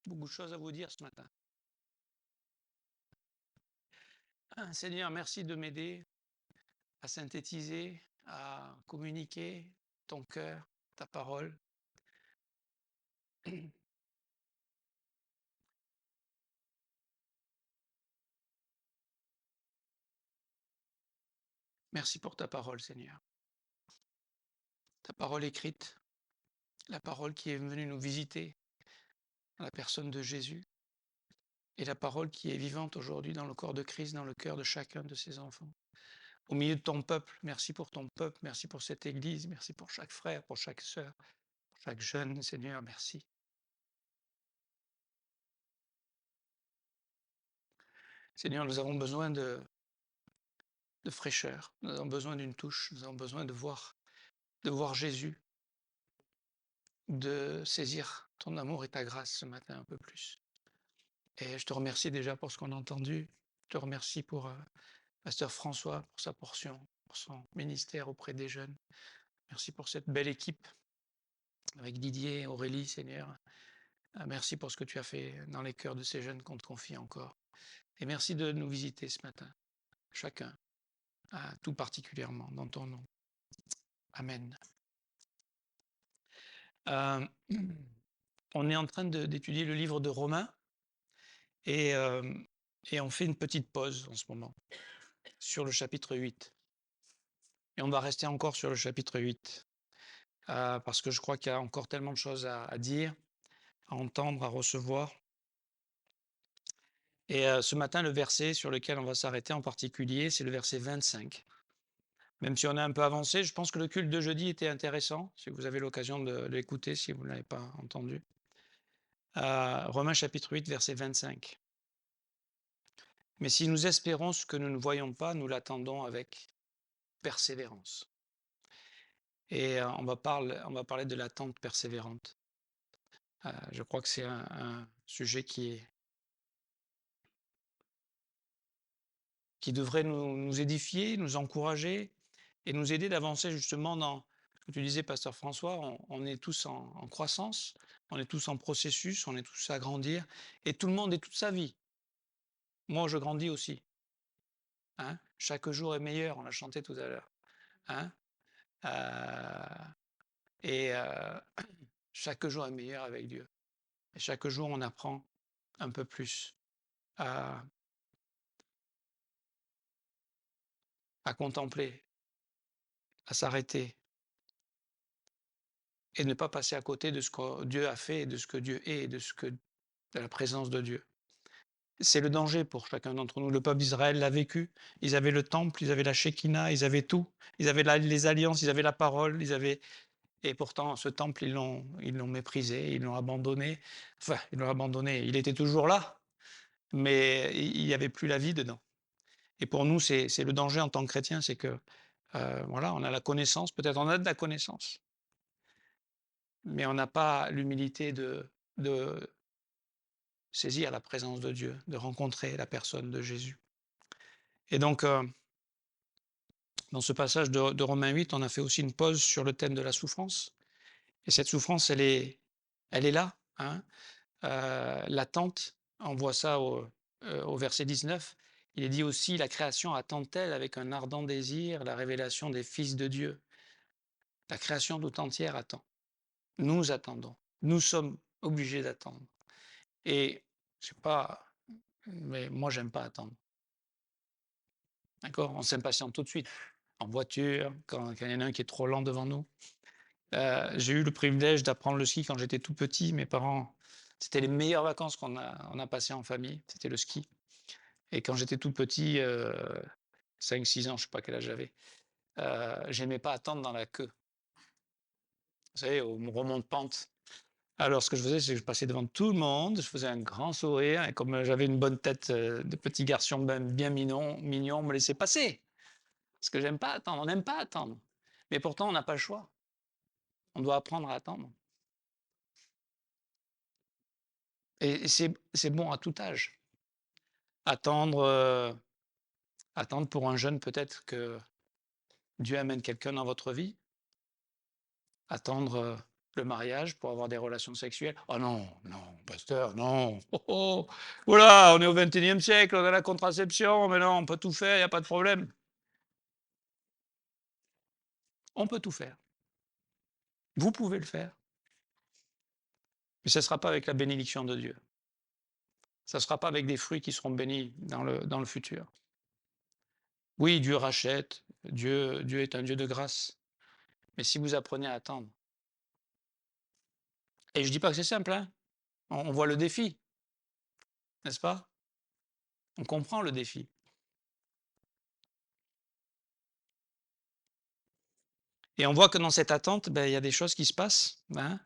beaucoup de choses à vous dire ce matin. Seigneur, merci de m'aider à synthétiser, à communiquer ton cœur, ta parole. Merci pour ta parole, Seigneur. Ta parole écrite, la parole qui est venue nous visiter dans la personne de Jésus et la parole qui est vivante aujourd'hui dans le corps de Christ, dans le cœur de chacun de ses enfants. Au milieu de ton peuple, merci pour ton peuple, merci pour cette Église, merci pour chaque frère, pour chaque sœur, pour chaque jeune, Seigneur, merci. Seigneur, nous avons besoin de fraîcheur, nous avons besoin d'une touche, nous avons besoin de voir Jésus, de saisir ton amour et ta grâce ce matin un peu plus. Et je te remercie déjà pour ce qu'on a entendu. Je te remercie pour Pasteur François, pour sa portion, pour son ministère auprès des jeunes. Merci pour cette belle équipe avec Didier, Aurélie, Seigneur. Merci pour ce que tu as fait dans les cœurs de ces jeunes qu'on te confie encore. Et merci de nous visiter ce matin, chacun, tout particulièrement, dans ton nom. Amen. Euh, on est en train d'étudier le livre de Romains et, euh, et on fait une petite pause en ce moment sur le chapitre 8. Et on va rester encore sur le chapitre 8 parce que je crois qu'il y a encore tellement de choses à dire, à entendre, à recevoir. Et ce matin, le verset sur lequel on va s'arrêter en particulier, c'est le verset 25. Même si on a un peu avancé, je pense que le culte de jeudi était intéressant, si vous avez l'occasion de l'écouter, si vous ne l'avez pas entendu. Romains chapitre 8, verset 25. Mais si nous espérons ce que nous ne voyons pas, nous l'attendons avec persévérance. Et on va parler de l'attente persévérante. Je crois que c'est un sujet qui devrait nous édifier, nous encourager et nous aider d'avancer justement dans ce que tu disais, Pasteur François, on est tous en croissance, on est tous en processus, on est tous à grandir, et tout le monde est toute sa vie. Moi, je grandis aussi. Hein. Chaque jour est meilleur, on l'a chanté tout à l'heure. Hein. Euh, et chaque jour est meilleur avec Dieu. Et chaque jour, on apprend un peu plus à, à contempler, à s'arrêter, et ne pas passer à côté de ce que Dieu a fait, de ce que Dieu est, de la présence de Dieu. C'est le danger pour chacun d'entre nous. Le peuple d'Israël l'a vécu. Ils avaient le temple, ils avaient la Shekinah, ils avaient tout. Ils avaient les alliances, ils avaient la parole, et pourtant ce temple, ils l'ont méprisé, ils l'ont abandonné. Enfin, ils l'ont abandonné. Il était toujours là, mais il n'y avait plus la vie dedans. Et pour nous, c'est le danger en tant que chrétien, c'est que voilà, on a la connaissance, peut-être on a de la connaissance, mais on n'a pas l'humilité de saisir la présence de Dieu, de rencontrer la personne de Jésus. Et donc, dans ce passage de Romains 8, on a fait aussi une pause sur le thème de la souffrance. Et cette souffrance, elle est là, hein, latente. On voit ça au verset 19. Il est dit aussi, la création attend-elle avec un ardent désir la révélation des fils de Dieu. La création tout entière attend. Nous attendons. Nous sommes obligés d'attendre. Et je sais pas, mais moi, j'aime pas attendre. D'accord? On s'impatiente tout de suite. En voiture, quand il y en a un qui est trop lent devant nous. J'ai eu le privilège d'apprendre le ski quand j'étais tout petit. Mes parents, c'était les meilleures vacances on a passées en famille. C'était le ski. Et quand j'étais tout petit, 5-6 ans, je sais pas quel âge j'avais, j'aimais pas attendre dans la queue. Vous savez, au remonte pente. Alors, ce que je faisais, c'est que je passais devant tout le monde, je faisais un grand sourire, et comme j'avais une bonne tête de petit garçon bien mignon, on me laissait passer. Parce que j'aime pas attendre, on n'aime pas attendre. Mais pourtant, on n'a pas le choix. On doit apprendre à attendre. Et c'est bon à tout âge. Attendre, attendre pour un jeune, peut-être que Dieu amène quelqu'un dans votre vie. Attendre le mariage pour avoir des relations sexuelles. Oh non, non, pasteur, non. Oh, oh. Voilà, on est au XXIe siècle, on a la contraception, mais non, on peut tout faire, il n'y a pas de problème. On peut tout faire. Vous pouvez le faire. Mais ce ne sera pas avec la bénédiction de Dieu. Ça ne sera pas avec des fruits qui seront bénis dans le futur. Oui, Dieu rachète, Dieu est un Dieu de grâce. Mais si vous apprenez à attendre, et je ne dis pas que c'est simple, hein, on voit le défi, n'est-ce pas? On comprend le défi. Et on voit que dans cette attente, ben, il y a des choses qui se passent, hein.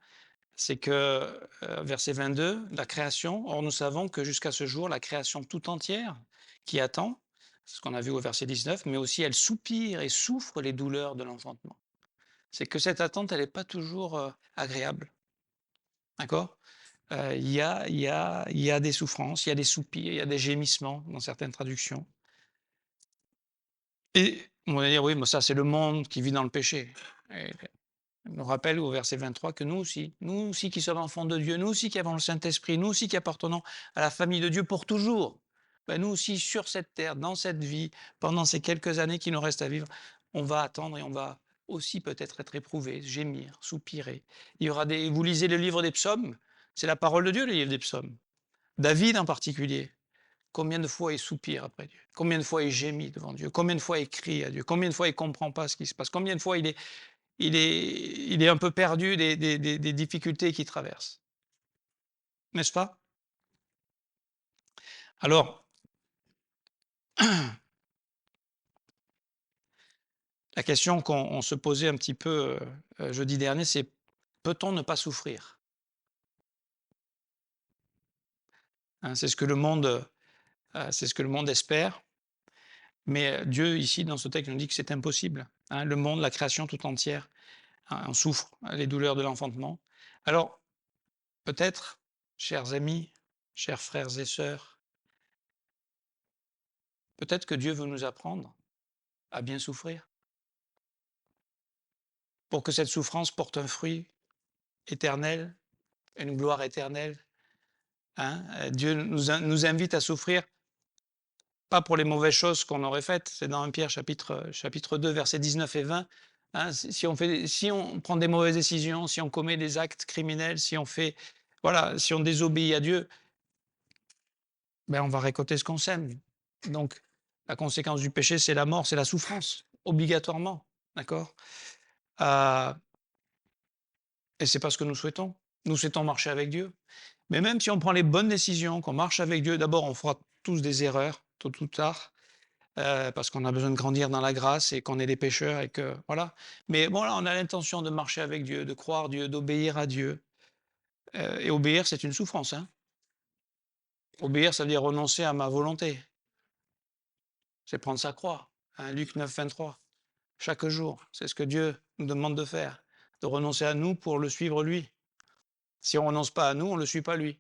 C'est que, verset 22, la création, or nous savons que jusqu'à ce jour, la création tout entière qui attend, c'est ce qu'on a vu au verset 19, mais aussi elle soupire et souffre les douleurs de l'enfantement. C'est que cette attente, elle n'est pas toujours agréable, d'accord? Il y a des souffrances, il y a des soupirs, il y a des gémissements dans certaines traductions. Et on va dire, oui, mais ça, c'est le monde qui vit dans le péché. Et on nous rappelle au verset 23 que nous aussi qui sommes enfants de Dieu, nous aussi qui avons le Saint-Esprit, nous aussi qui appartenons à la famille de Dieu pour toujours, ben nous aussi sur cette terre, dans cette vie, pendant ces quelques années qui nous restent à vivre, on va attendre et on va aussi peut-être être éprouvé, gémir, soupirer. Il y aura des. Vous lisez le livre des psaumes, c'est la parole de Dieu, le livre des psaumes. David en particulier. Combien de fois il soupire après Dieu? Combien de fois il gémit devant Dieu? Combien de fois il crie à Dieu? Combien de fois il ne comprend pas ce qui se passe? Combien de fois il est un peu perdu des difficultés qu'il traverse? N'est-ce pas? Alors, la question qu'on se posait un petit peu jeudi dernier, c'est peut-on ne pas souffrir? Hein, c'est ce que le monde espère, mais Dieu, ici, dans ce texte, nous dit que c'est impossible. Hein, le monde, la création tout entière, hein, on souffre les douleurs de l'enfantement. Alors, peut-être, chers amis, chers frères et sœurs, peut-être que Dieu veut nous apprendre à bien souffrir pour que cette souffrance porte un fruit éternel, une gloire éternelle. Hein. Dieu nous invite à souffrir, pas pour les mauvaises choses qu'on aurait faites, c'est dans 1 Pierre chapitre 2, versets 19 et 20. Hein, si on prend des mauvaises décisions, si on commet des actes criminels, si on désobéit à Dieu, ben on va récolter ce qu'on sème. Donc, la conséquence du péché, c'est la mort, c'est la souffrance, obligatoirement. D'accord? Et c'est pas ce que nous souhaitons. Nous souhaitons marcher avec Dieu. Mais même si on prend les bonnes décisions, qu'on marche avec Dieu, d'abord, on fera tous des erreurs, tôt ou tard, parce qu'on a besoin de grandir dans la grâce et qu'on est des pécheurs et que voilà. Mais bon, là, on a l'intention de marcher avec Dieu, de croire Dieu, d'obéir à Dieu. Et obéir, c'est une souffrance, hein. Obéir, ça veut dire renoncer à ma volonté. C'est prendre sa croix. Hein, Luc 9, 23. Chaque jour, c'est ce que Dieu nous demande de faire, de renoncer à nous pour le suivre lui. Si on renonce pas à nous, on ne le suit pas lui.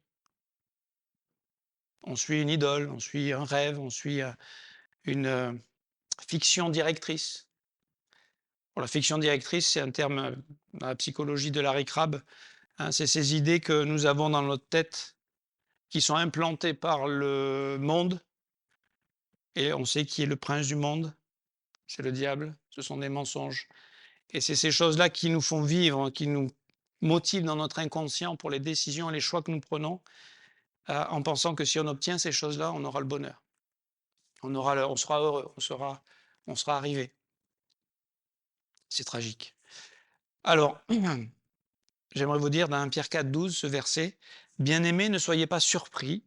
On suit une idole, on suit un rêve, on suit une fiction directrice. Bon, la fiction directrice, c'est un terme dans la psychologie de Larry Crabb. Hein, c'est ces idées que nous avons dans notre tête qui sont implantées par le monde. Et on sait qui est le prince du monde. C'est le diable. Ce sont des mensonges. Et c'est ces choses-là qui nous font vivre, qui nous motivent dans notre inconscient pour les décisions et les choix que nous prenons, en pensant que si on obtient ces choses-là, on aura le bonheur. On sera heureux, on sera arrivé. C'est tragique. Alors, j'aimerais vous dire dans 1 Pierre 4, 12, ce verset, bien-aimés, ne soyez pas surpris,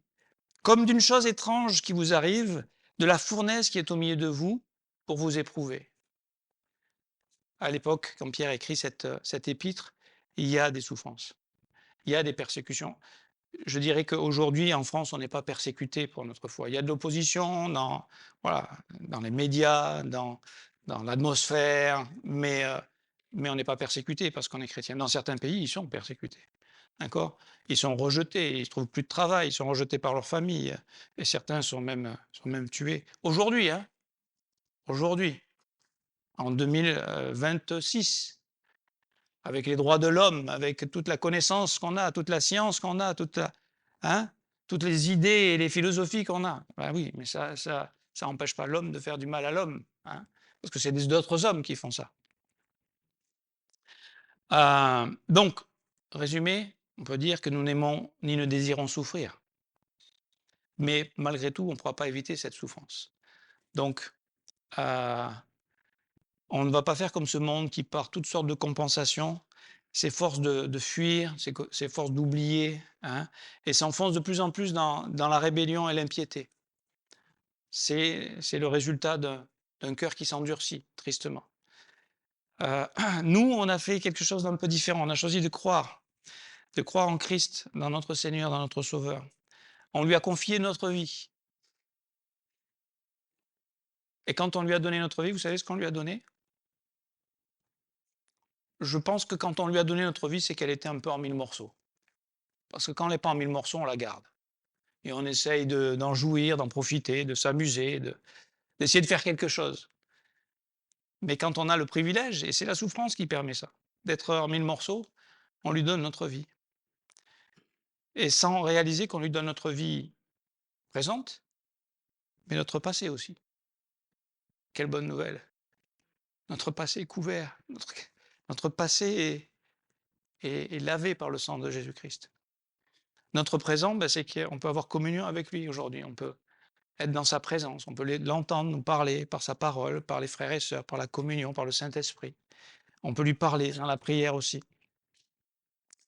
comme d'une chose étrange qui vous arrive, de la fournaise qui est au milieu de vous, pour vous éprouver. À l'époque, quand Pierre écrit cette épître, il y a des souffrances, il y a des persécutions. Je dirais qu'aujourd'hui, en France, on n'est pas persécuté pour notre foi. Il y a de l'opposition voilà, dans les médias, dans l'atmosphère, mais on n'est pas persécuté parce qu'on est chrétien. Dans certains pays, ils sont persécutés. D'accord? Ils sont rejetés, ils ne trouvent plus de travail, ils sont rejetés par leur famille, et certains sont même tués. Aujourd'hui, hein? Aujourd'hui, en 2026. avec les droits de l'homme, avec toute la connaissance qu'on a, toute la science qu'on a, hein, toutes les idées et les philosophies qu'on a. Ben oui, mais ça n'empêche pas l'homme de faire du mal à l'homme, hein, parce que c'est d'autres hommes qui font ça. Donc, résumé, on peut dire que nous n'aimons ni ne désirons souffrir. Mais malgré tout, on ne pourra pas éviter cette souffrance. Donc, on ne va pas faire comme ce monde qui, par toutes sortes de compensations, s'efforce de fuir, s'efforce d'oublier, hein, et s'enfonce de plus en plus dans la rébellion et l'impiété. C'est le résultat d'un cœur qui s'endurcit, tristement. Nous, on a fait quelque chose d'un peu différent. On a choisi de croire en Christ, dans notre Seigneur, dans notre Sauveur. On lui a confié notre vie. Et quand on lui a donné notre vie, vous savez ce qu'on lui a donné? Je pense que quand on lui a donné notre vie, c'est qu'elle était un peu en mille morceaux. Parce que quand elle n'est pas en mille morceaux, on la garde. Et on essaye d'en jouir, d'en profiter, de s'amuser, d'essayer de faire quelque chose. Mais quand on a le privilège, et c'est la souffrance qui permet ça, d'être en mille morceaux, on lui donne notre vie. Et sans réaliser qu'on lui donne notre vie présente, mais notre passé aussi. Quelle bonne nouvelle. Notre passé est couvert. Notre passé est lavé par le sang de Jésus-Christ. Notre présent, ben, c'est qu'on peut avoir communion avec lui aujourd'hui. On peut être dans sa présence, on peut l'entendre nous parler par sa parole, par les frères et sœurs, par la communion, par le Saint-Esprit. On peut lui parler dans la prière aussi.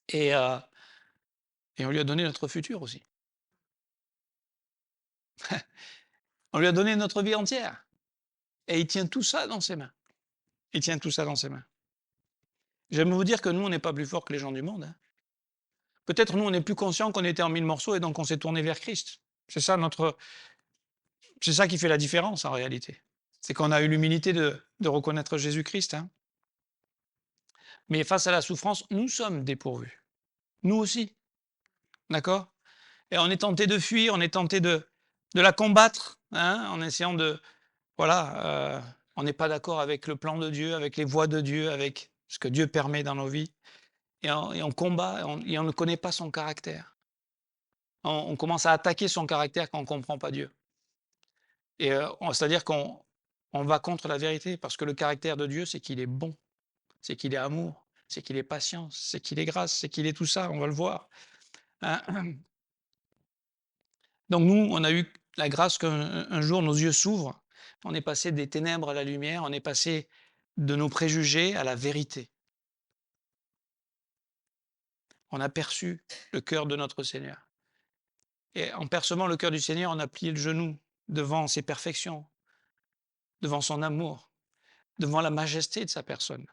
Et, et on lui a donné notre futur aussi. On lui a donné notre vie entière. Et il tient tout ça dans ses mains. Il tient tout ça dans ses mains. J'aime vous dire que nous, on n'est pas plus forts que les gens du monde, hein. Peut-être nous, on est plus conscients qu'on était en mille morceaux et donc on s'est tourné vers Christ. C'est ça qui fait la différence en réalité. C'est qu'on a eu l'humilité de reconnaître Jésus-Christ, hein. Mais face à la souffrance, nous sommes dépourvus. Nous aussi. D'accord? Et on est tenté de fuir, on est tenté de la combattre, hein, en essayant voilà, on n'est pas d'accord avec le plan de Dieu, avec les voies de Dieu, avec ce que Dieu permet dans nos vies. Et on combat, et on ne connaît pas son caractère. On commence à attaquer son caractère quand on ne comprend pas Dieu. Et c'est-à-dire qu'on va contre la vérité, parce que le caractère de Dieu, c'est qu'il est bon, c'est qu'il est amour, c'est qu'il est patience, c'est qu'il est grâce, c'est qu'il est tout ça, on va le voir. Hein. Donc nous, on a eu la grâce qu'un jour nos yeux s'ouvrent, on est passé des ténèbres à la lumière, on est passé de nos préjugés à la vérité. On a perçu le cœur de notre Seigneur. Et en percevant le cœur du Seigneur, on a plié le genou devant ses perfections, devant son amour, devant la majesté de sa personne.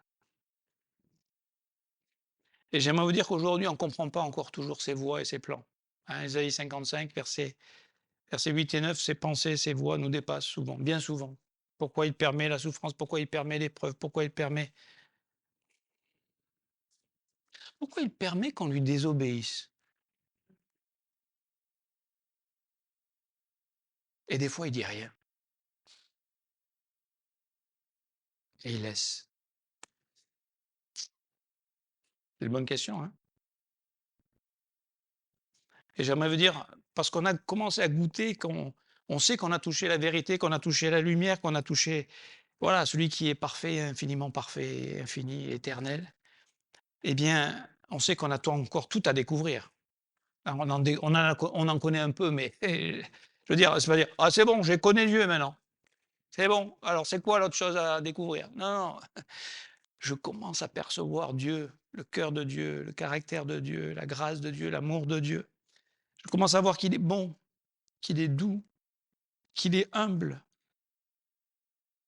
Et j'aimerais vous dire qu'aujourd'hui, on ne comprend pas encore toujours ses voies et ses plans. Hein, Ésaïe 55, versets 8 et 9, ses pensées, ses voies nous dépassent souvent, bien souvent. Pourquoi il permet la souffrance? Pourquoi il permet l'épreuve? Pourquoi il permet qu'on lui désobéisse? Et des fois, il dit rien. Et il laisse. C'est une bonne question, hein? Et j'aimerais vous dire, parce qu'on a commencé à goûter, on sait qu'on a touché la vérité, qu'on a touché la lumière, qu'on a touché, voilà, celui qui est parfait, infiniment parfait, infini, éternel. Eh bien, on sait qu'on a encore tout à découvrir. Alors, on en connaît un peu, mais je veux dire, c'est pas dire, ah c'est bon, j'ai connu Dieu maintenant. C'est bon. Alors c'est quoi l'autre chose à découvrir? Non, non. Je commence à percevoir Dieu, le cœur de Dieu, le caractère de Dieu, la grâce de Dieu, l'amour de Dieu. Je commence à voir qu'il est bon, qu'il est doux, qu'il est humble.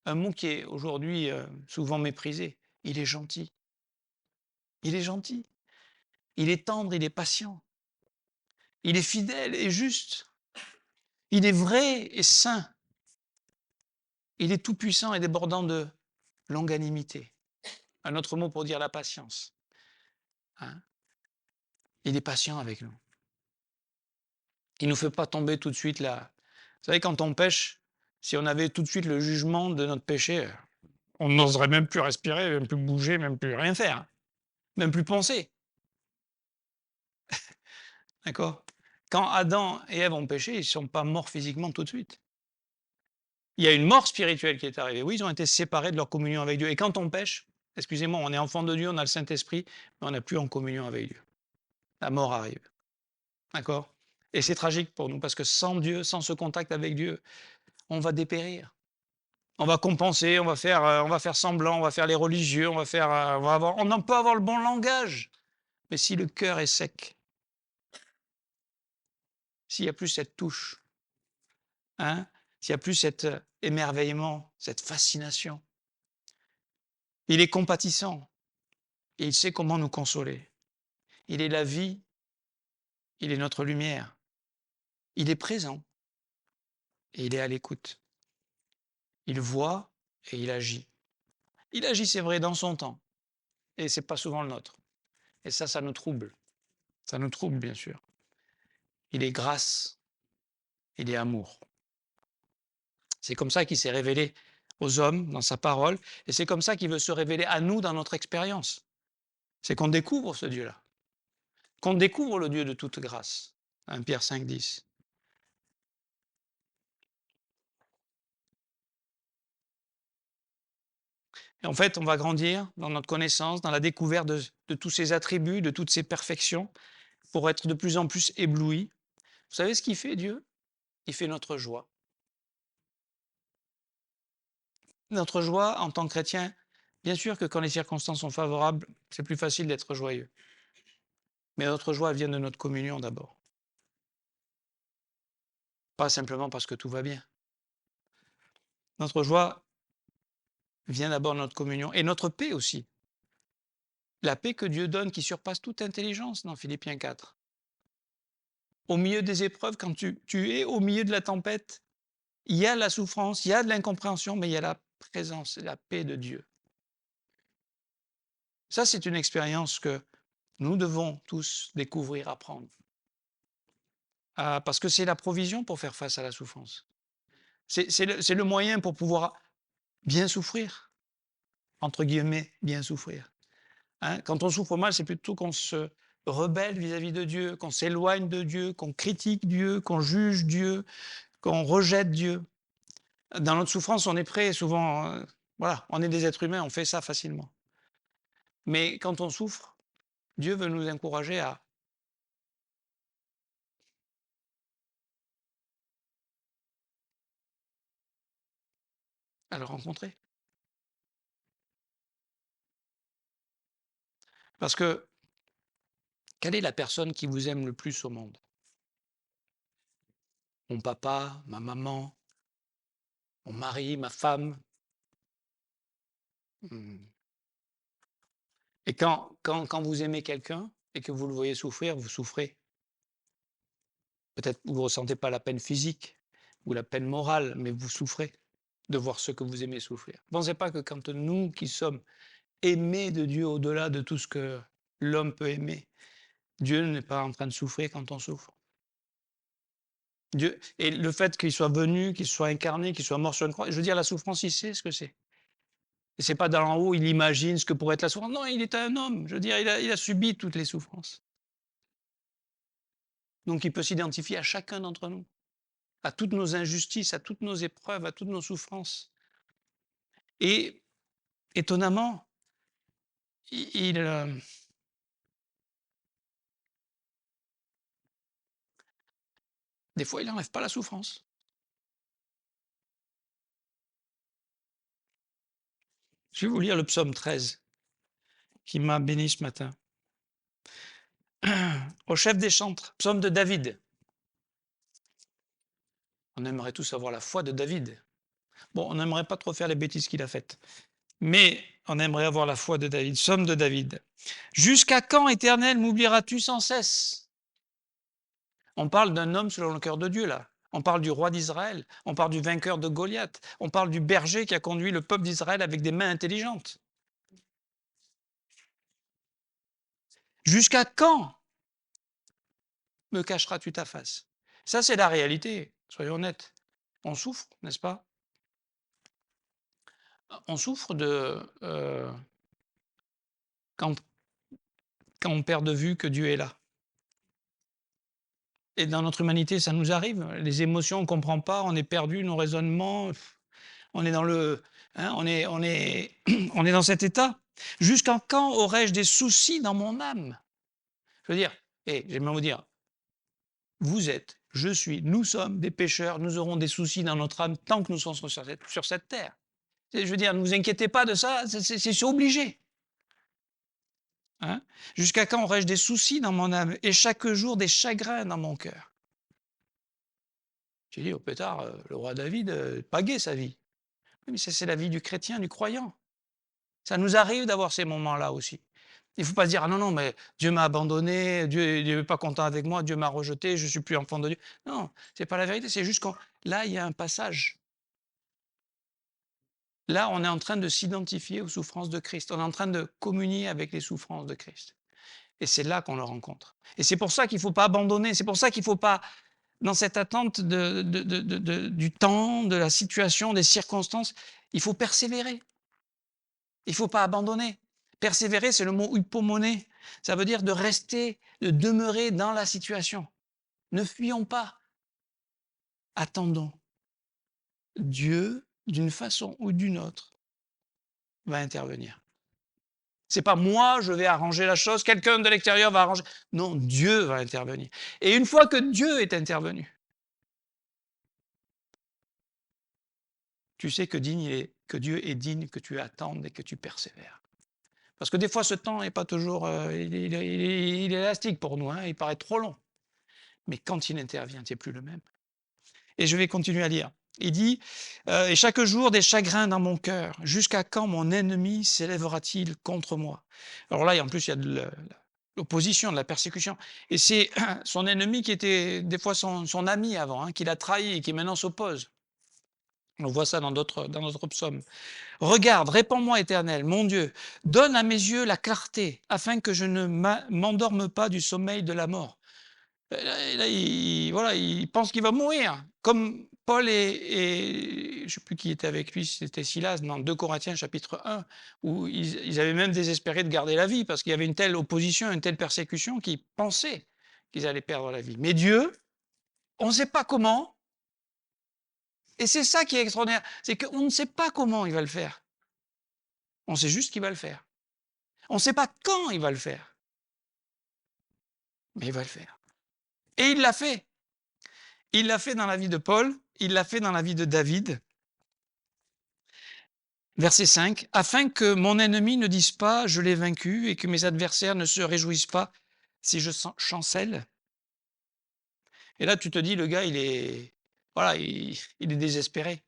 Un mot qui est aujourd'hui souvent méprisé. Il est gentil. Il est gentil. Il est tendre, il est patient. Il est fidèle et juste. Il est vrai et saint. Il est tout-puissant et débordant de longanimité. Un autre mot pour dire la patience. Hein? Il est patient avec nous. Il ne nous fait pas tomber tout de suite là. Vous savez, quand on pêche, si on avait tout de suite le jugement de notre péché, on n'oserait même plus respirer, même plus bouger, même plus rien faire. même plus penser. D'accord? Quand Adam et Ève ont péché, ils ne sont pas morts physiquement tout de suite. Il y a une mort spirituelle qui est arrivée. Oui, ils ont été séparés de leur communion avec Dieu. Et quand on pêche, excusez-moi, on est enfant de Dieu, on a le Saint-Esprit, mais on n'a plus en communion avec Dieu. La mort arrive. D'accord? Et c'est tragique pour nous parce que sans Dieu, sans ce contact avec Dieu, on va dépérir. On va compenser, on va faire semblant, on va faire les religieux, on peut avoir le bon langage. Mais si le cœur est sec, s'il n'y a plus cette touche, hein, s'il n'y a plus cet émerveillement, cette fascination, il est compatissant et il sait comment nous consoler. Il est la vie, il est notre lumière, il est présent et il est à l'écoute. Il voit et il agit. Il agit, c'est vrai, dans son temps et c'est pas souvent le nôtre. Et ça nous trouble. Ça nous trouble, bien sûr. Il est grâce, il est amour. C'est comme ça qu'il s'est révélé aux hommes dans sa parole et c'est comme ça qu'il veut se révéler à nous dans notre expérience. C'est qu'on découvre ce Dieu-là, qu'on découvre le Dieu de toute grâce. 1 Pierre 5, 10. Et en fait, on va grandir dans notre connaissance, dans la découverte de tous ses attributs, de toutes ses perfections, pour être de plus en plus ébloui. Vous savez ce qu'il fait, Dieu? Il fait notre joie. Notre joie en tant que chrétien, bien sûr que quand les circonstances sont favorables, c'est plus facile d'être joyeux. Mais notre joie vient de notre communion d'abord. Pas simplement parce que tout va bien. Notre joie vient d'abord de notre communion et notre paix aussi. La paix que Dieu donne qui surpasse toute intelligence dans Philippiens 4. Au milieu des épreuves, quand tu es au milieu de la tempête, il y a la souffrance, il y a de l'incompréhension, mais il y a la présence et la paix de Dieu. Ça, c'est une expérience que nous devons tous découvrir, apprendre. Parce que c'est la provision pour faire face à la souffrance. C'est le moyen pour pouvoir bien souffrir, entre guillemets, bien souffrir. Hein? Quand on souffre mal, c'est plutôt qu'on se rebelle vis-à-vis de Dieu, qu'on s'éloigne de Dieu, qu'on critique Dieu, qu'on juge Dieu, qu'on rejette Dieu. Dans notre souffrance, on est prêt souvent, voilà, on est des êtres humains, on fait ça facilement. Mais quand on souffre, Dieu veut nous encourager à le rencontrer. Parce que quelle est la personne qui vous aime le plus au monde? Mon papa, ma maman, mon mari, ma femme. Hmm. Et quand vous aimez quelqu'un et que vous le voyez souffrir, vous souffrez. Peut-être que vous ne ressentez pas la peine physique ou la peine morale, mais vous souffrez de voir ceux que vous aimez souffrir. Ne pensez pas que quand nous qui sommes aimés de Dieu au-delà de tout ce que l'homme peut aimer, Dieu n'est pas en train de souffrir quand on souffre. Dieu, et le fait qu'il soit venu, qu'il soit incarné, qu'il soit mort sur une croix, je veux dire, la souffrance, il sait ce que c'est. Et c'est pas d'en haut, il imagine ce que pourrait être la souffrance. Non, il est un homme. Je veux dire, il a subi toutes les souffrances. Donc il peut s'identifier à chacun d'entre nous, à toutes nos injustices, à toutes nos épreuves, à toutes nos souffrances. Et étonnamment, il, des fois, il n'enlève pas la souffrance. Je vais vous lire le psaume 13 qui m'a béni ce matin. Au chef des chantres, psaume de David. On aimerait tous avoir la foi de David. Bon, on n'aimerait pas trop faire les bêtises qu'il a faites. Mais on aimerait avoir la foi de David, psaume de David. Jusqu'à quand, Éternel, m'oublieras-tu sans cesse? On parle d'un homme selon le cœur de Dieu, là. On parle du roi d'Israël, on parle du vainqueur de Goliath, on parle du berger qui a conduit le peuple d'Israël avec des mains intelligentes. Jusqu'à quand me cacheras-tu ta face? Ça, c'est la réalité, soyons honnêtes. On souffre, n'est-ce pas? On souffre de... quand quand on perd de vue que Dieu est là. Et dans notre humanité, ça nous arrive. Les émotions, on ne comprend pas, on est perdu, nos raisonnements, on est dans le, hein, on est dans cet état. Jusqu'à quand aurais-je des soucis dans mon âme? Je veux dire, et j'aimerais vous dire, vous êtes, je suis, nous sommes des pécheurs, nous aurons des soucis dans notre âme tant que nous sommes sur cette terre. Je veux dire, ne vous inquiétez pas de ça, c'est obligé. Hein? Jusqu'à quand aurais-je des soucis dans mon âme et chaque jour des chagrins dans mon cœur? J'ai dit au pétard, le roi David, pas gai sa vie. Oui, mais c'est la vie du chrétien, du croyant. Ça nous arrive d'avoir ces moments-là aussi. Il ne faut pas se dire: «Ah non, non, mais Dieu m'a abandonné, Dieu n'est pas content avec moi, Dieu m'a rejeté, je ne suis plus enfant de Dieu». Non, ce n'est pas la vérité, c'est juste qu'on là, il y a un passage. Là, on est en train de s'identifier aux souffrances de Christ. On est en train de communier avec les souffrances de Christ. Et c'est là qu'on le rencontre. Et c'est pour ça qu'il ne faut pas abandonner. C'est pour ça qu'il ne faut pas, dans cette attente du temps, de la situation, des circonstances, il faut persévérer. Il ne faut pas abandonner. Persévérer, c'est le mot hypomoné. Ça veut dire de rester, de demeurer dans la situation. Ne fuyons pas. Attendons. Dieu, d'une façon ou d'une autre, va intervenir. C'est pas moi, je vais arranger la chose, quelqu'un de l'extérieur va arranger. Non, Dieu va intervenir. Et une fois que Dieu est intervenu, tu sais que Dieu est digne que tu attendes et que tu persévères. Parce que des fois, ce temps n'est pas toujours, il est élastique pour nous, hein, il paraît trop long. Mais quand il intervient, tu n'es plus le même. Et je vais continuer à lire. Il dit, et chaque jour des chagrins dans mon cœur, jusqu'à quand mon ennemi s'élèvera-t-il contre moi? Alors là, en plus, il y a de l'opposition, de la persécution. Et c'est son ennemi qui était des fois son ami avant, hein, qui l'a trahi et qui maintenant s'oppose. On voit ça dans d'autres psaumes. Regarde, répands-moi, Éternel, mon Dieu, donne à mes yeux la clarté, afin que je ne m'endorme pas du sommeil de la mort. Là, voilà, il pense qu'il va mourir. Comme Paul je ne sais plus qui était avec lui, si c'était Silas, dans 2 Corinthiens chapitre 1, où ils avaient même désespéré de garder la vie, parce qu'il y avait une telle opposition, une telle persécution, qu'ils pensaient qu'ils allaient perdre la vie. Mais Dieu, on ne sait pas comment, et c'est ça qui est extraordinaire, c'est qu'on ne sait pas comment il va le faire. On sait juste qu'il va le faire. On ne sait pas quand il va le faire, mais il va le faire. Et il l'a fait. Il l'a fait dans la vie de Paul, il l'a fait dans la vie de David. Verset 5, « Afin que mon ennemi ne dise pas, je l'ai vaincu, et que mes adversaires ne se réjouissent pas si je chancelle. » Et là, tu te dis, le gars, voilà, il est désespéré.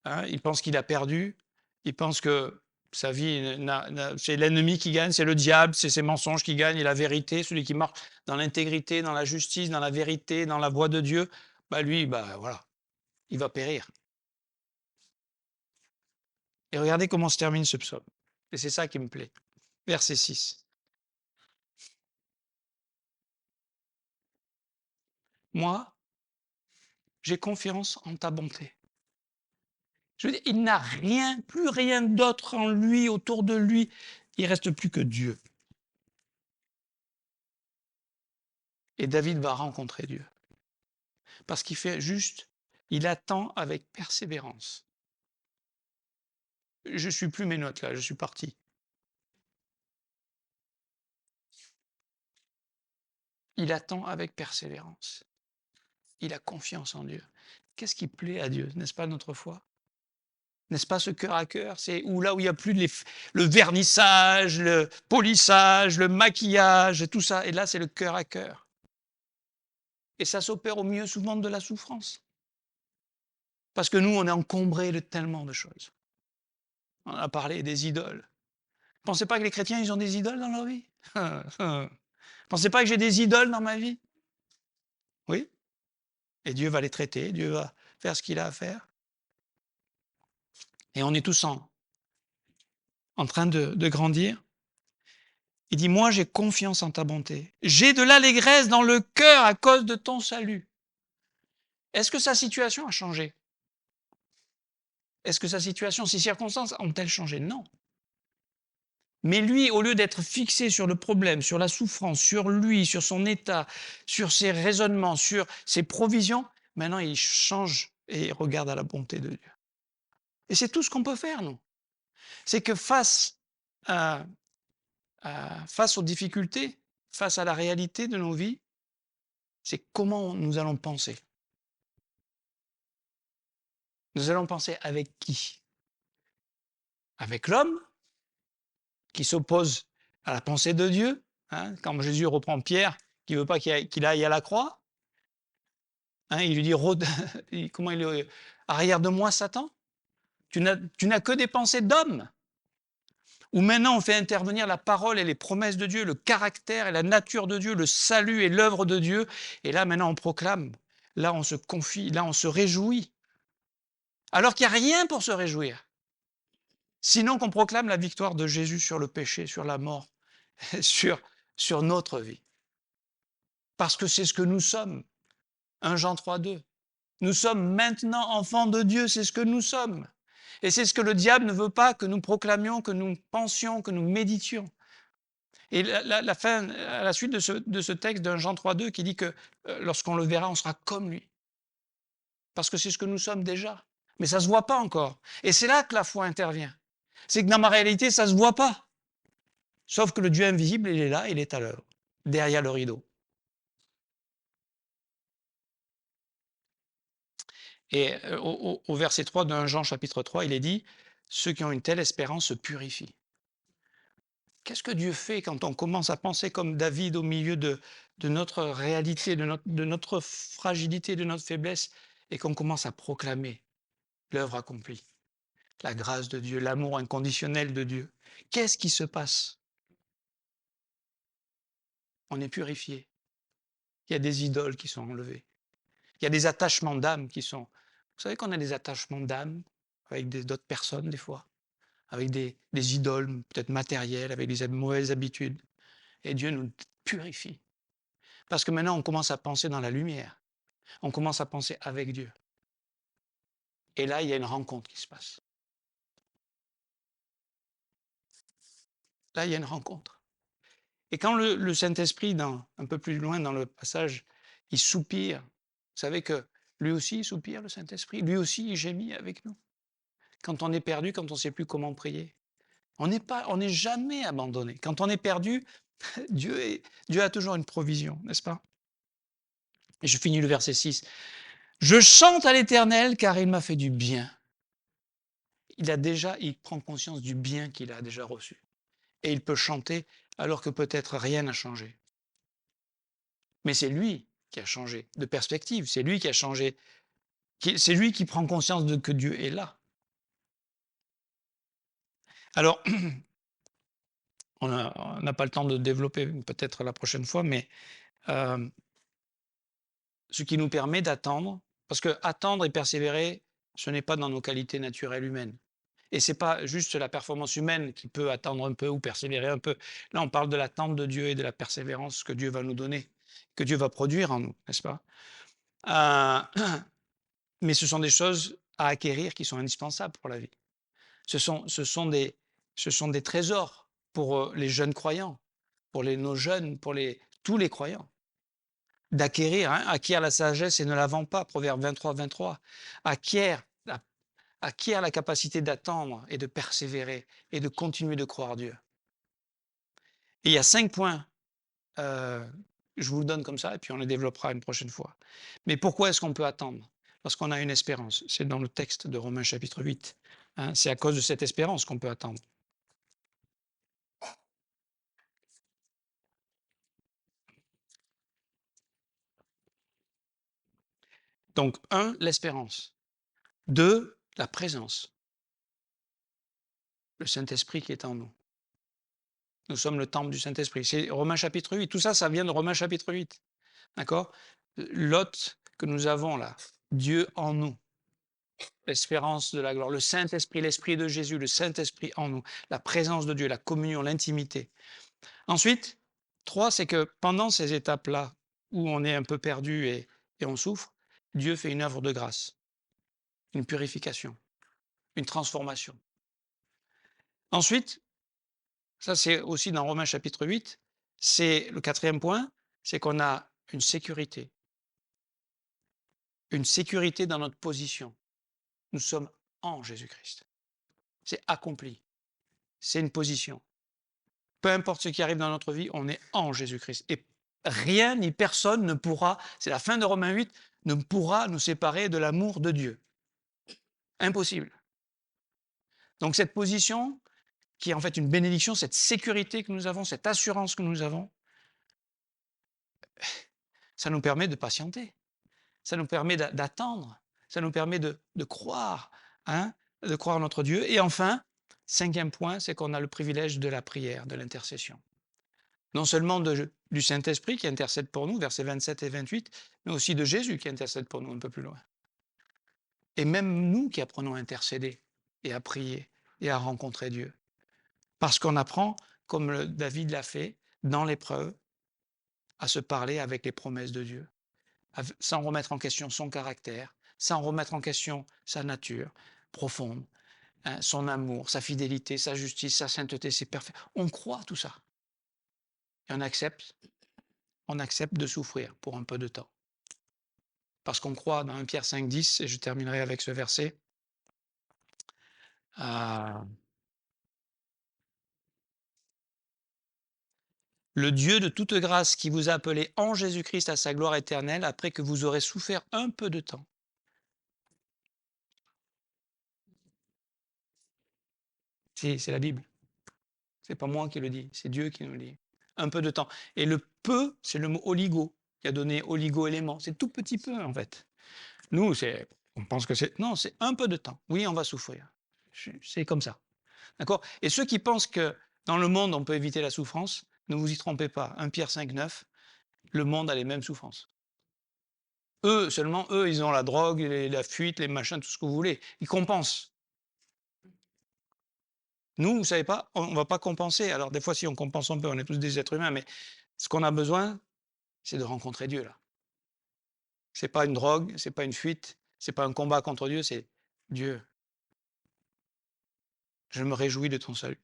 Hein, il pense qu'il a perdu, il pense que sa vie, c'est l'ennemi qui gagne, c'est le diable, c'est ses mensonges qui gagnent, et la vérité, celui qui marche dans l'intégrité, dans la justice, dans la vérité, dans la voie de Dieu, bah lui, bah voilà, il va périr. Et regardez comment se termine ce psaume. Et c'est ça qui me plaît. Verset 6. Moi, j'ai confiance en ta bonté. Je veux dire, il n'a rien, plus rien d'autre en lui, autour de lui. Il ne reste plus que Dieu. Et David va rencontrer Dieu. Parce qu'il fait juste, il attend avec persévérance. Je ne suis plus mes notes là, je suis parti. Il attend avec persévérance. Il a confiance en Dieu. Qu'est-ce qui plaît à Dieu, n'est-ce pas, notre foi? N'est-ce pas ce cœur à cœur? C'est là où il n'y a plus le vernissage, le polissage, le maquillage, tout ça. Et là, c'est le cœur à cœur. Et ça s'opère au milieu souvent de la souffrance. Parce que nous, on est encombrés de tellement de choses. On a parlé des idoles. Pensez pas que les chrétiens, ils ont des idoles dans leur vie? Pensez pas que j'ai des idoles dans ma vie? Oui. Et Dieu va les traiter, Dieu va faire ce qu'il a à faire. Et on est tous en train de grandir. Il dit, moi j'ai confiance en ta bonté. J'ai de l'allégresse dans le cœur à cause de ton salut. Est-ce que sa situation a changé? Est-ce que sa situation, ses circonstances ont-elles changé? Non. Mais lui, au lieu d'être fixé sur le problème, sur la souffrance, sur lui, sur son état, sur ses raisonnements, sur ses provisions, maintenant il change et regarde à la bonté de Dieu. Et c'est tout ce qu'on peut faire, nous. C'est que à, face aux difficultés, face à la réalité de nos vies, c'est comment nous allons penser. Nous allons penser avec qui? Avec l'homme qui s'oppose à la pensée de Dieu, hein, quand Jésus reprend Pierre, qui ne veut pas qu'il aille à la croix, hein, il lui dit comment il arrière de moi, Satan. Tu n'as que des pensées d'homme. Où maintenant on fait intervenir la parole et les promesses de Dieu, le caractère et la nature de Dieu, le salut et l'œuvre de Dieu. Et là maintenant on proclame, là on se confie, là on se réjouit. Alors qu'il n'y a rien pour se réjouir. Sinon qu'on proclame la victoire de Jésus sur le péché, sur la mort, sur notre vie. Parce que c'est ce que nous sommes. 1 Jean 3,2. Nous sommes maintenant enfants de Dieu, c'est ce que nous sommes. Et c'est ce que le diable ne veut pas que nous proclamions, que nous pensions, que nous méditions. Et à la suite de ce texte d'un Jean 3,2 qui dit que lorsqu'on le verra, on sera comme lui. Parce que c'est ce que nous sommes déjà. Mais ça ne se voit pas encore. Et c'est là que la foi intervient. C'est que dans ma réalité, ça ne se voit pas. Sauf que le Dieu invisible, il est là, il est à l'œuvre, derrière le rideau. Et au verset 3 d'un Jean chapitre 3, il est dit « Ceux qui ont une telle espérance se purifient ». Qu'est-ce que Dieu fait quand on commence à penser comme David au milieu de notre réalité, de notre fragilité, de notre faiblesse, et qu'on commence à proclamer l'œuvre accomplie, la grâce de Dieu, l'amour inconditionnel de Dieu? Qu'est-ce qui se passe? On est purifié. Il y a des idoles qui sont enlevées. Il y a des attachements d'âme qui sont... Vous savez qu'on a des attachements d'âme avec d'autres personnes des fois, avec des idoles peut-être matérielles, avec des mauvaises habitudes. Et Dieu nous purifie. Parce que maintenant, on commence à penser dans la lumière. On commence à penser avec Dieu. Et là, il y a une rencontre qui se passe. Là, il y a une rencontre. Et quand le Saint-Esprit, un peu plus loin dans le passage, il soupire, vous savez que lui aussi, il soupire, le Saint-Esprit. Lui aussi, il gémit avec nous. Quand on est perdu, quand on ne sait plus comment prier. On n'est jamais abandonné. Quand on est perdu, Dieu a toujours une provision, n'est-ce pas? Et je finis le verset 6. Je chante à l'Éternel car il m'a fait du bien. Il prend conscience du bien qu'il a déjà reçu. Et il peut chanter alors que peut-être rien n'a changé. Mais c'est lui qui a changé de perspective, c'est lui qui a changé, c'est lui qui prend conscience de que Dieu est là. Alors, on n'a pas le temps de développer peut-être la prochaine fois, mais ce qui nous permet d'attendre, parce que attendre et persévérer, ce n'est pas dans nos qualités naturelles humaines. Et ce n'est pas juste la performance humaine qui peut attendre un peu ou persévérer un peu. Là, on parle de l'attente de Dieu et de la persévérance que Dieu va nous donner, que Dieu va produire en nous, n'est-ce pas? Mais ce sont des choses à acquérir qui sont indispensables pour la vie. Ce sont des trésors pour les jeunes croyants, pour nos jeunes, pour tous les croyants. D'acquérir, hein, acquiert la sagesse et ne la vend pas, Proverbe 23, 23. Acquiert la capacité d'attendre et de persévérer et de continuer de croire Dieu. Et il y a 5 points, je vous le donne comme ça et puis on les développera une prochaine fois. Mais pourquoi est-ce qu'on peut attendre? Parce qu'on a une espérance. C'est dans le texte de Romains chapitre 8. Hein, c'est à cause de cette espérance qu'on peut attendre. Donc, 1, l'espérance. 2, la présence. Le Saint-Esprit qui est en nous. Nous sommes le temple du Saint-Esprit. C'est Romains chapitre 8. Tout ça, ça vient de Romains chapitre 8. D'accord? L'hôte que nous avons là, Dieu en nous, l'espérance de la gloire, le Saint-Esprit, l'Esprit de Jésus, le Saint-Esprit en nous, la présence de Dieu, la communion, l'intimité. Ensuite, 3, c'est que pendant ces étapes-là, où on est un peu perdu et on souffre, Dieu fait une œuvre de grâce, une purification, une transformation. Ensuite, Ça, c'est aussi dans Romains chapitre 8. C'est le quatrième point, c'est qu'on a une sécurité. Une sécurité dans notre position. Nous sommes en Jésus-Christ. C'est accompli. C'est une position. Peu importe ce qui arrive dans notre vie, on est en Jésus-Christ. Et rien ni personne ne pourra, c'est la fin de Romains 8, ne pourra nous séparer de l'amour de Dieu. Impossible. Donc cette position, qui est en fait une bénédiction, cette sécurité que nous avons, cette assurance que nous avons, ça nous permet de patienter. Ça nous permet d'attendre. Ça nous permet de croire, hein, de croire en notre Dieu. Et enfin, cinquième point, c'est qu'on a le privilège de la prière, de l'intercession. Non seulement du Saint-Esprit qui intercède pour nous, versets 27 et 28, mais aussi de Jésus qui intercède pour nous un peu plus loin. Et même nous qui apprenons à intercéder et à prier et à rencontrer Dieu. Parce qu'on apprend, comme David l'a fait, dans l'épreuve, à se parler avec les promesses de Dieu, sans remettre en question son caractère, sans remettre en question sa nature profonde, hein, son amour, sa fidélité, sa justice, sa sainteté, c'est parfait. On croit tout ça. Et on accepte de souffrir pour un peu de temps. Parce qu'on croit dans 1 Pierre 5, 10, et je terminerai avec ce verset. Le Dieu de toute grâce qui vous a appelé en Jésus-Christ à sa gloire éternelle après que vous aurez souffert un peu de temps. C'est la Bible. C'est pas moi qui le dis, c'est Dieu qui nous le dit. Un peu de temps. Et le peu, c'est le mot oligo, qui a donné oligo-élément. C'est tout petit peu, en fait. Nous, on pense que c'est... Non, c'est un peu de temps. Oui, on va souffrir. C'est comme ça. D'accord? Et ceux qui pensent que dans le monde, on peut éviter la souffrance, ne vous y trompez pas. 1 Pierre 5, 9, le monde a les mêmes souffrances. Eux, seulement eux, ils ont la drogue, la fuite, les machins, tout ce que vous voulez. Ils compensent. Nous, vous savez pas, on ne va pas compenser. Alors des fois, si on compense un peu, on est tous des êtres humains, mais ce qu'on a besoin, c'est de rencontrer Dieu là. C'est pas une drogue, c'est pas une fuite, c'est pas un combat contre Dieu, c'est Dieu. Je me réjouis de ton salut.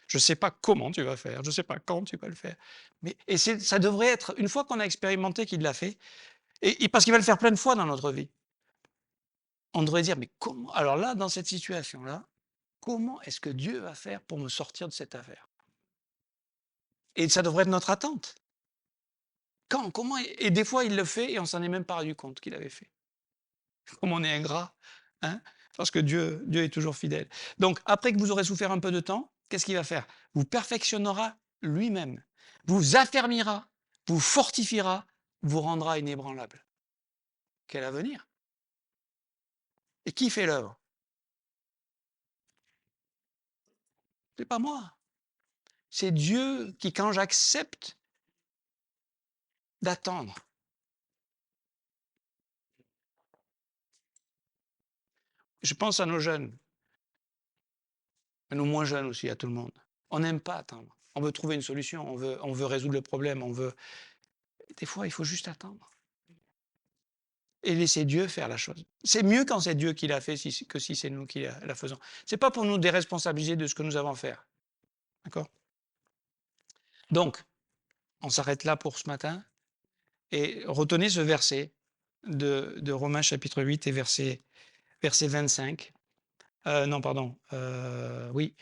Je ne sais pas comment tu vas faire, je ne sais pas quand tu vas le faire. Mais, ça devrait être, une fois qu'on a expérimenté qu'il l'a fait, et parce qu'il va le faire plein de fois dans notre vie, on devrait dire, mais comment, alors là, dans cette situation-là, comment est-ce que Dieu va faire pour me sortir de cette affaire? Et ça devrait être notre attente. Quand? Comment? Et des fois, il le fait et on s'en est même pas rendu compte qu'il avait fait. Comme on est ingrat, hein? Parce que Dieu est toujours fidèle. Donc, après que vous aurez souffert un peu de temps, qu'est-ce qu'il va faire? Vous perfectionnera lui-même, vous affermira, vous fortifiera, vous rendra inébranlable. Quel avenir? Et qui fait l'œuvre? C'est pas moi. C'est Dieu qui, quand j'accepte d'attendre, je pense à nos jeunes, à nos moins jeunes aussi, à tout le monde. On n'aime pas attendre. On veut trouver une solution, on veut résoudre le problème, on veut. Des fois, il faut juste attendre et laisser Dieu faire la chose. C'est mieux quand c'est Dieu qui l'a fait que si c'est nous qui la faisons. C'est pas pour nous déresponsabiliser de ce que nous avons à faire. D'accord? Donc, on s'arrête là pour ce matin et retenez ce verset de Romains chapitre 8 et verset 25. Non, pardon. Oui.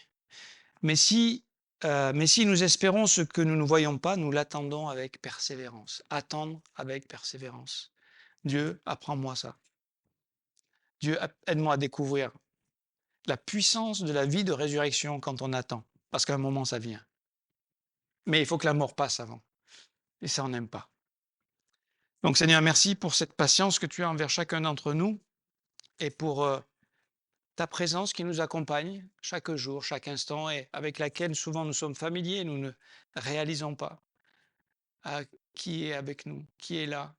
Mais si nous espérons ce que nous ne voyons pas, nous l'attendons avec persévérance. Attendre avec persévérance. Dieu, apprends-moi ça. Dieu, aide-moi à découvrir la puissance de la vie de résurrection quand on attend. Parce qu'à un moment, ça vient. Mais il faut que la mort passe avant. Et ça, on n'aime pas. Donc, Seigneur, merci pour cette patience que tu as envers chacun d'entre nous et pour ta présence qui nous accompagne chaque jour, chaque instant et avec laquelle souvent nous sommes familiers et nous ne réalisons pas qui est avec nous, qui est là,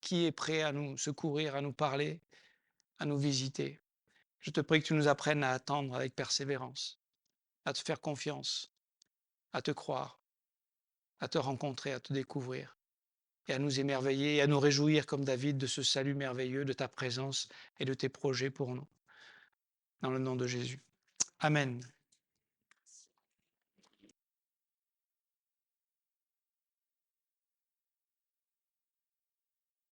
qui est prêt à nous secourir, à nous parler, à nous visiter. Je te prie que tu nous apprennes à attendre avec persévérance, à te faire confiance, à te croire, à te rencontrer, à te découvrir et à nous émerveiller et à nous réjouir comme David de ce salut merveilleux, de ta présence et de tes projets pour nous. Dans le nom de Jésus. Amen.